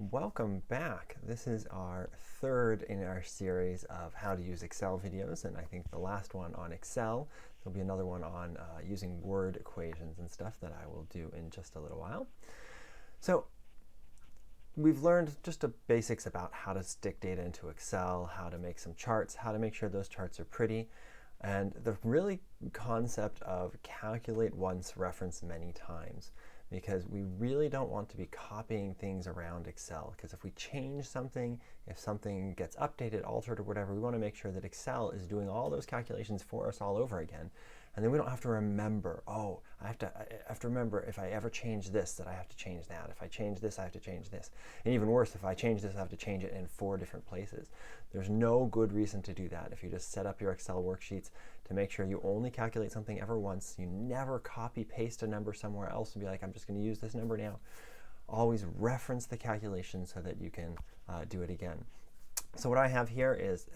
Welcome back. This is our third in our series of how to use Excel videos, and I think the last one on Excel. There'll be another one on using word equations and stuff that I will do in just a little while. So we've learned just the basics about how to stick data into Excel, how to make some charts, how to make sure those charts are pretty, and the really concept of calculate once, reference many times. Because we really don't want to be copying things around Excel. Because if we change something, if something gets updated, altered, or whatever, we want to make sure that Excel is doing all those calculations for us all over again. And then we don't have to remember, oh, I have to remember if I ever change this, that I have to change that. If I change this, I have to change this. And even worse, if I change this, I have to change it in 4 different places. There's no good reason to do that. If you just set up your Excel worksheets to make sure you only calculate something ever once, you never copy paste a number somewhere else and be like, I'm just going to use this number now. Always reference the calculation so that you can do it again. So what I have here is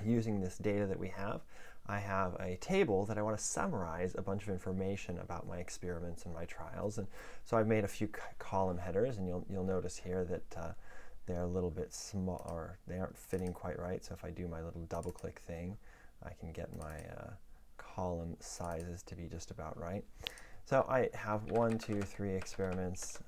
using this data that we have, I have a table that I want to summarize a bunch of information about my experiments and my trials. And so I've made a few column headers, and you'll notice here that they're a little bit small, or they aren't fitting quite right. So if I do my little double click thing, I can get my column sizes to be just about right. So I have 1, 2, 3 experiments.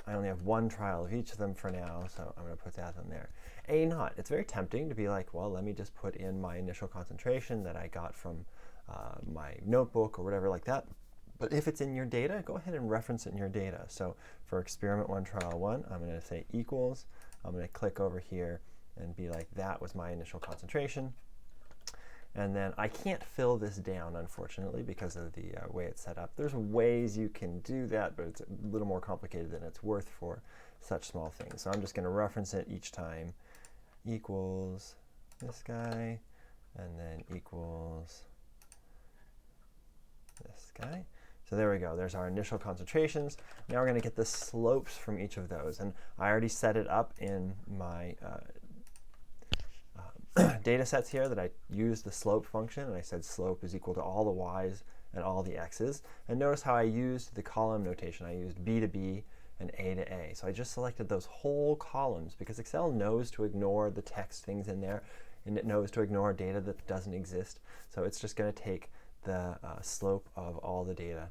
I only have 1 trial of each of them for now, so I'm going to put that in there. A naught. It's very tempting to be like, well, let me just put in my initial concentration that I got from my notebook or whatever like that. But if it's in your data, go ahead and reference it in your data. So for experiment 1, trial 1, I'm going to say equals. I'm going to click over here and be like, that was my initial concentration. And then I can't fill this down, unfortunately, because of the way it's set up. There's ways you can do that, but it's a little more complicated than it's worth for such small things. So I'm just going to reference it each time. Equals this guy, and then equals this guy. So there we go. There's our initial concentrations. Now we're going to get the slopes from each of those. And I already set it up in my data sets here that I used the slope function, and I said slope is equal to all the y's and all the x's. And notice how I used the column notation. I used B to B and A to A. So I just selected those whole columns because Excel knows to ignore the text things in there, and it knows to ignore data that doesn't exist. So it's just going to take the slope of all the data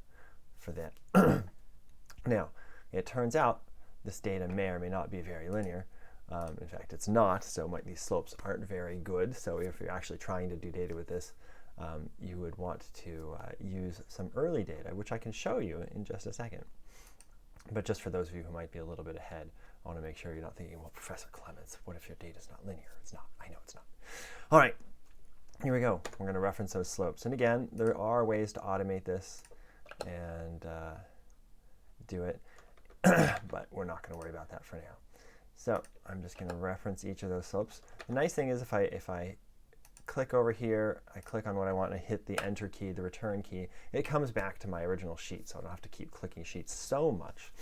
for that. Now, it turns out this data may or may not be very linear. In fact, it's not, so these slopes aren't very good. So if you're actually trying to do data with this, you would want to use some early data, which I can show you in just a second. But just for those of you who might be a little bit ahead, I want to make sure you're not thinking, well, Professor Clements, what if your data is not linear? It's not. I know it's not. All right, here we go. We're going to reference those slopes. And again, there are ways to automate this and do it, but we're not going to worry about that for now. So I'm just going to reference each of those slopes. The nice thing is if I click over here, I click on what I want, and I hit the enter key, the return key, it comes back to my original sheet, so I don't have to keep clicking sheets so much.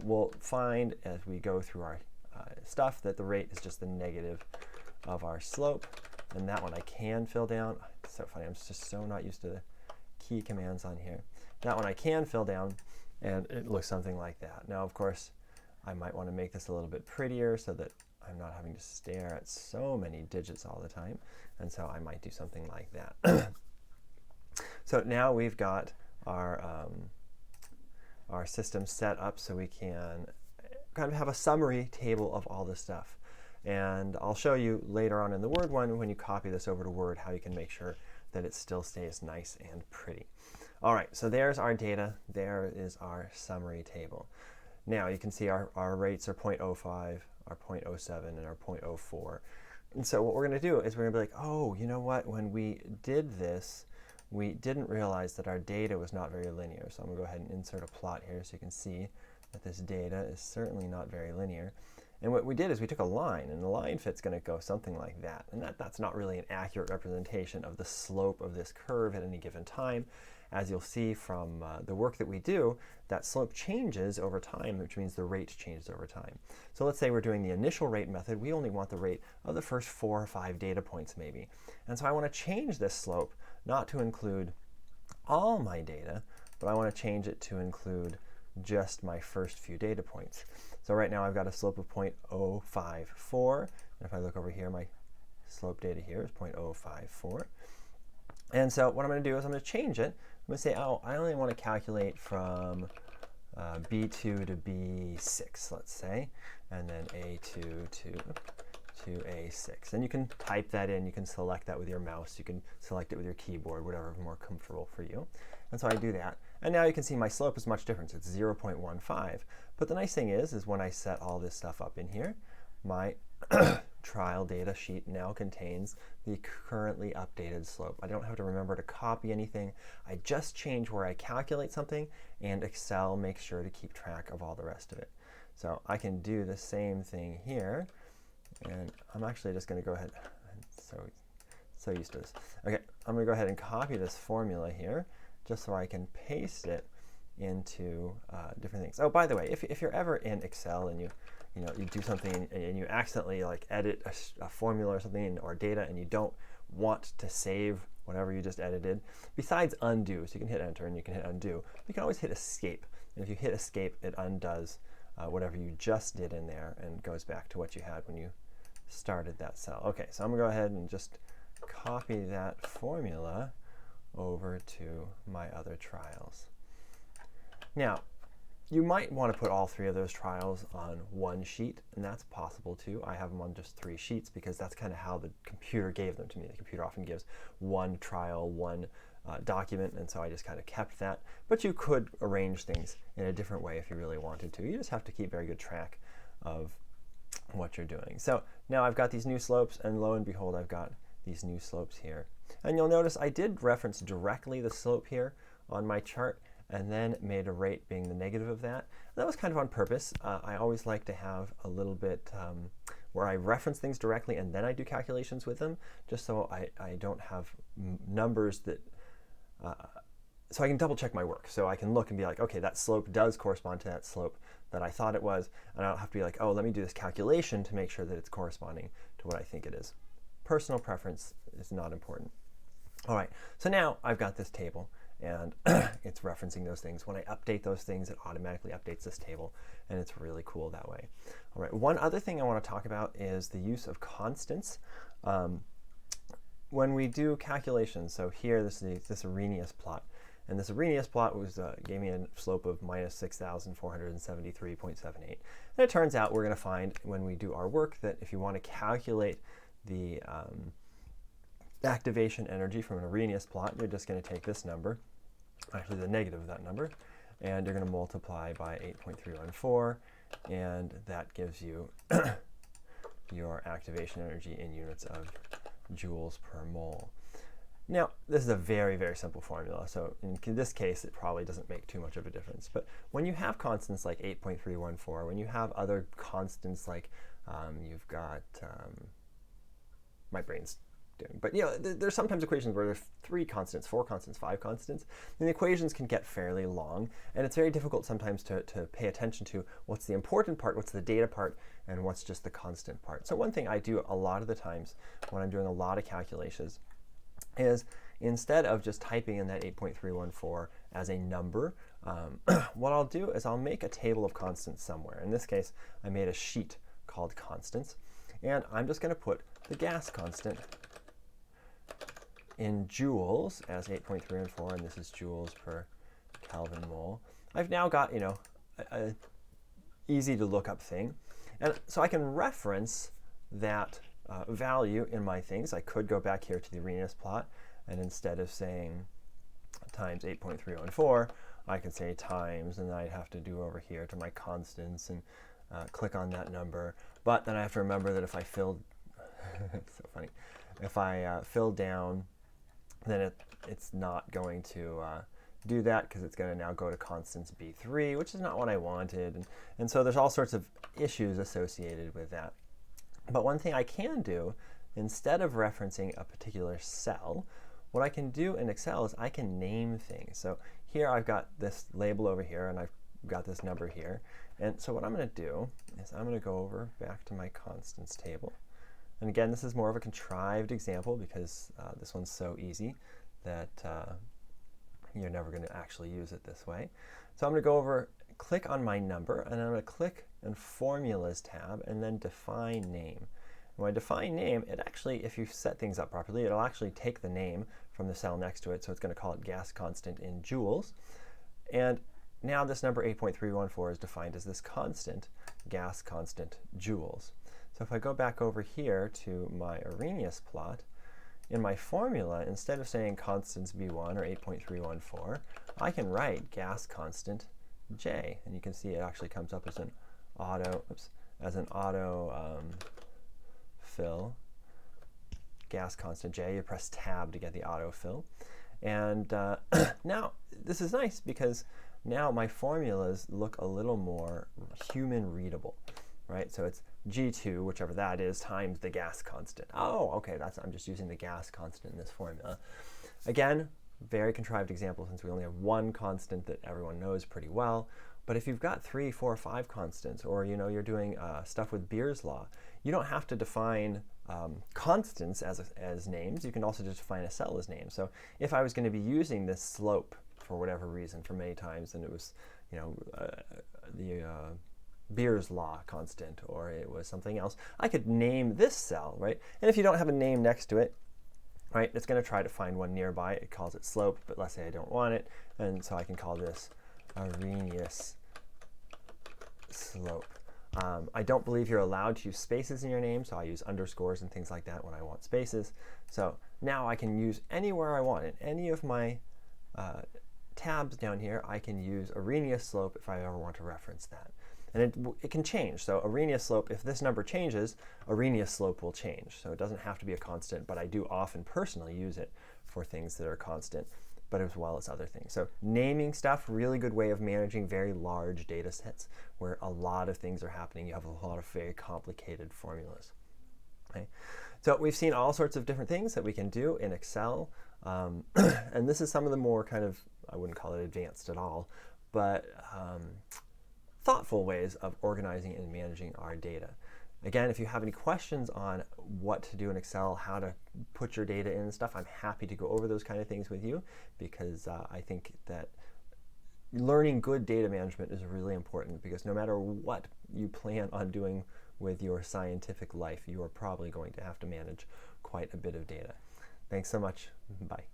We'll find as we go through our stuff that the rate is just the negative of our slope, and that one I can fill down. It's so funny, I'm just so not used to the key commands on here. That one I can fill down, and it looks something like that. Now, of course, I might want to make this a little bit prettier so that I'm not having to stare at so many digits all the time. And so I might do something like that. So now we've got our system set up so we can kind of have a summary table of all this stuff. And I'll show you later on in the Word one, when you copy this over to Word, how you can make sure that it still stays nice and pretty. All right, so there's our data. There is our summary table. Now you can see our rates are 0.05, our 0.07, and our 0.04. And so what we're going to do is we're going to be like, oh, you know what? When we did this, we didn't realize that our data was not very linear. So I'm going to go ahead and insert a plot here so you can see that this data is certainly not very linear. And what we did is we took a line, and the line fit's going to go something like that. And that's not really an accurate representation of the slope of this curve at any given time. As you'll see from the work that we do, that slope changes over time, which means the rate changes over time. So let's say we're doing the initial rate method. We only want the rate of the first 4 or 5 data points maybe. And so I want to change this slope not to include all my data, but I want to change it to include just my first few data points. So right now I've got a slope of 0.054. And if I look over here, my slope data here is 0.054. And so what I'm going to do is I'm going to change it. I'm going to say, oh, I only want to calculate from B2 to B6, let's say, and then A2 to A6. And you can type that in. You can select that with your mouse. You can select it with your keyboard, whatever is more comfortable for you. And so I do that. And now you can see my slope is much different. It's 0.15. But the nice thing is when I set all this stuff up in here, my trial data sheet now contains the currently updated slope. I don't have to remember to copy anything. I just change where I calculate something, and Excel makes sure to keep track of all the rest of it. So I can do the same thing here. And I'm actually just going to go ahead. So used to this. Okay, I'm going to go ahead and copy this formula here, just so I can paste it into different things. Oh, by the way, if you're ever in Excel and you do something and you accidentally like edit a formula or something or data, and you don't want to save whatever you just edited, besides undo, so you can hit enter and you can hit undo, you can always hit escape. And if you hit escape, it undoes whatever you just did in there and goes back to what you had when you started that cell. Okay, so I'm going to go ahead and just copy that formula over to my other trials. Now, you might want to put all three of those trials on one sheet, and that's possible too. I have them on just 3 sheets because that's kind of how the computer gave them to me. The computer often gives one trial, one document, and so I just kind of kept that. But you could arrange things in a different way if you really wanted to. You just have to keep very good track of what you're doing. So now I've got these new slopes, and lo and behold, I've got these new slopes here. And you'll notice I did reference directly the slope here on my chart, and then made a rate being the negative of that. That was kind of on purpose. I always like to have a little bit where I reference things directly and then I do calculations with them, just so I don't have numbers that, so I can double check my work. So I can look and be like, okay, that slope does correspond to that slope that I thought it was, and I don't have to be like, oh, let me do this calculation to make sure that it's corresponding to what I think it is. Personal preference is not important. All right, so now I've got this table, and it's referencing those things. When I update those things, it automatically updates this table, and it's really cool that way. All right, one other thing I want to talk about is the use of constants. When we do calculations, so here this is this Arrhenius plot, and this Arrhenius plot gave me a slope of minus 6,473.78. And it turns out we're going to find when we do our work that if you want to calculate the activation energy from an Arrhenius plot, you're just going to take this number, actually the negative of that number, and you're going to multiply by 8.314, and that gives you your activation energy in units of joules per mole. Now, this is a very, very simple formula, so in this case, it probably doesn't make too much of a difference. But when you have constants like 8.314, when you have other constants like you've got, my brain's doing, but there's sometimes equations where there's 3 constants, 4 constants, 5 constants, and the equations can get fairly long, and it's very difficult sometimes to pay attention to what's the important part, what's the data part, and what's just the constant part. So one thing I do a lot of the times when I'm doing a lot of calculations is instead of just typing in that 8.314 as a number, what I'll do is I'll make a table of constants somewhere. In this case, I made a sheet called constants, and I'm just going to put the gas constant in joules as 8.314, and this is joules per Kelvin mole. I've now got, a easy to look up thing, and so I can reference that value in my things. I could go back here to the Arrhenius plot, and instead of saying times 8.314, I can say times, and then I'd have to do over here to my constants and click on that number. But then I have to remember that if I filled, it's so funny, if I fill down, then it's not going to do that because it's going to now go to constants B3, which is not what I wanted. And so there's all sorts of issues associated with that. But one thing I can do, instead of referencing a particular cell, what I can do in Excel is I can name things. So here I've got this label over here, and I've got this number here. And so what I'm going to do is I'm going to go over back to my constants table. And again, this is more of a contrived example because this one's so easy that you're never going to actually use it this way. So I'm going to go over click on my number, and I'm going to click on Formulas tab, and then Define Name. When I define name, it actually, if you set things up properly, it'll actually take the name from the cell next to it, so it's going to call it gas constant in joules. And now this number 8.314 is defined as this constant, gas constant joules. So if I go back over here to my Arrhenius plot, in my formula, instead of saying constants B1 or 8.314, I can write gas constant J. And you can see it actually comes up as an auto fill, gas constant J. You press tab to get the autofill. And now this is nice because now my formulas look a little more human readable, right? So it's G2, whichever that is, times the gas constant. Oh, okay, I'm just using the gas constant in this formula. Again, very contrived example since we only have one constant that everyone knows pretty well. But if you've got 3, 4, 5 constants, or you're doing stuff with Beer's law, you don't have to define constants as names. You can also just define a cell as names. So if I was going to be using this slope for whatever reason for many times, and it was the Beer's law constant, or it was something else, I could name this cell, right? And if you don't have a name next to it, right, it's going to try to find one nearby. It calls it slope, but let's say I don't want it, and so I can call this Arrhenius slope. I don't believe you're allowed to use spaces in your name, so I use underscores and things like that when I want spaces. So now I can use anywhere I want. In any of my tabs down here, I can use Arrhenius slope if I ever want to reference that. And it can change. So Arrhenius slope, if this number changes, Arrhenius slope will change. So it doesn't have to be a constant, but I do often personally use it for things that are constant, but as well as other things. So naming stuff, really good way of managing very large data sets where a lot of things are happening. You have a lot of very complicated formulas. Okay. So we've seen all sorts of different things that we can do in Excel. And this is some of the more kind of, I wouldn't call it advanced at all, but thoughtful ways of organizing and managing our data. Again, if you have any questions on what to do in Excel, how to put your data in and stuff, I'm happy to go over those kind of things with you, because I think that learning good data management is really important, because no matter what you plan on doing with your scientific life, you are probably going to have to manage quite a bit of data. Thanks so much. Bye.